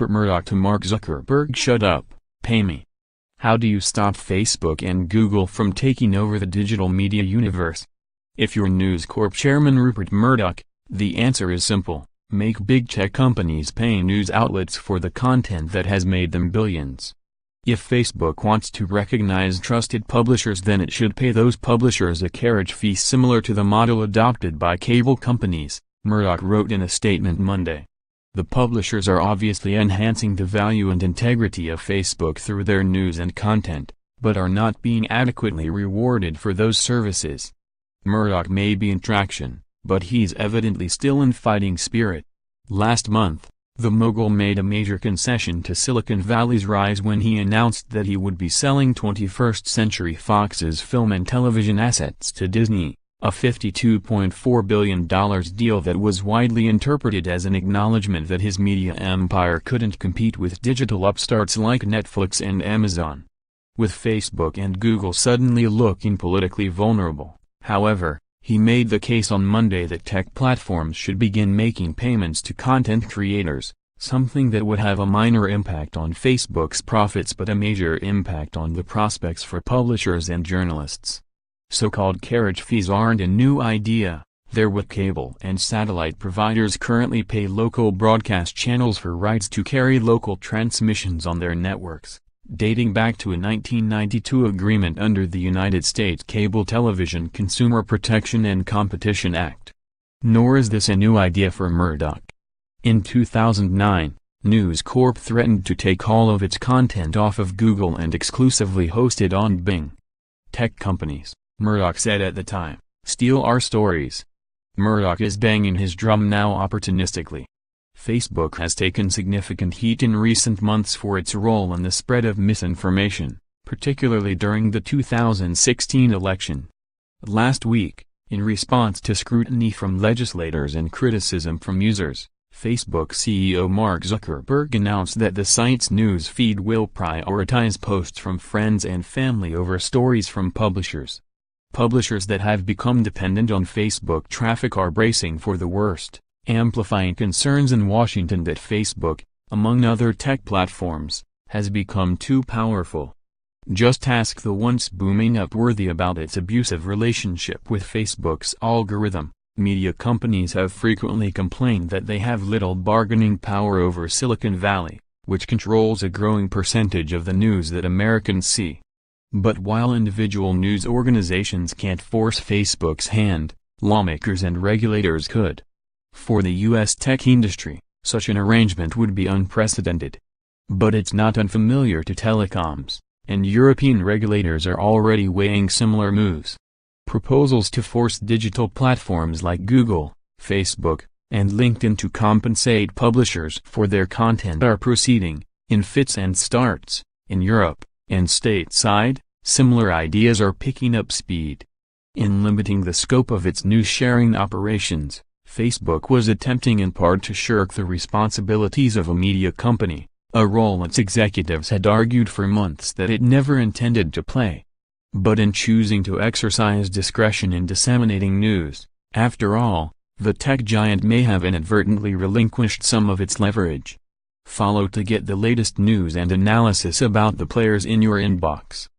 Rupert Murdoch to Mark Zuckerberg, "Shut up, pay me." How do you stop Facebook and Google from taking over the digital media universe? If you're News Corp chairman Rupert Murdoch, the answer is simple: make big tech companies pay news outlets for the content that has made them billions. If Facebook wants to recognize trusted publishers, then it should pay those publishers a carriage fee similar to the model adopted by cable companies, Murdoch wrote in a statement Monday. The publishers are obviously enhancing the value and integrity of Facebook through their news and content, but are not being adequately rewarded for those services. Murdoch may be in traction, but he's evidently still in fighting spirit. Last month, the mogul made a major concession to Silicon Valley's rise when he announced that he would be selling 21st Century Fox's film and television assets to Disney, a $52.4 billion deal that was widely interpreted as an acknowledgement that his media empire couldn't compete with digital upstarts like Netflix and Amazon. With Facebook and Google suddenly looking politically vulnerable, however, he made the case on Monday that tech platforms should begin making payments to content creators, something that would have a minor impact on Facebook's profits but a major impact on the prospects for publishers and journalists. So-called carriage fees aren't a new idea. They're what cable and satellite providers currently pay local broadcast channels for rights to carry local transmissions on their networks, dating back to a 1992 agreement under the United States Cable Television Consumer Protection and Competition Act. Nor is this a new idea for Murdoch. In 2009, News Corp threatened to take all of its content off of Google and exclusively host it on Bing. "Tech companies," Murdoch said at the time, "steal our stories." Murdoch is banging his drum now opportunistically. Facebook has taken significant heat in recent months for its role in the spread of misinformation, particularly during the 2016 election. Last week, in response to scrutiny from legislators and criticism from users, Facebook CEO Mark Zuckerberg announced that the site's news feed will prioritize posts from friends and family over stories from publishers. Publishers that have become dependent on Facebook traffic are bracing for the worst, amplifying concerns in Washington that Facebook, among other tech platforms, has become too powerful. Just ask the once booming Upworthy about its abusive relationship with Facebook's algorithm. Media companies have frequently complained that they have little bargaining power over Silicon Valley, which controls a growing percentage of the news that Americans see. But while individual news organizations can't force Facebook's hand, lawmakers and regulators could. For the U.S. tech industry, such an arrangement would be unprecedented. But it's not unfamiliar to telecoms, and European regulators are already weighing similar moves. Proposals to force digital platforms like Google, Facebook, and LinkedIn to compensate publishers for their content are proceeding, in fits and starts, in Europe, and stateside. Similar ideas are picking up speed. In limiting the scope of its news-sharing operations, Facebook was attempting in part to shirk the responsibilities of a media company, a role its executives had argued for months that it never intended to play. But in choosing to exercise discretion in disseminating news, after all, the tech giant may have inadvertently relinquished some of its leverage. Follow to get the latest news and analysis about the players in your inbox.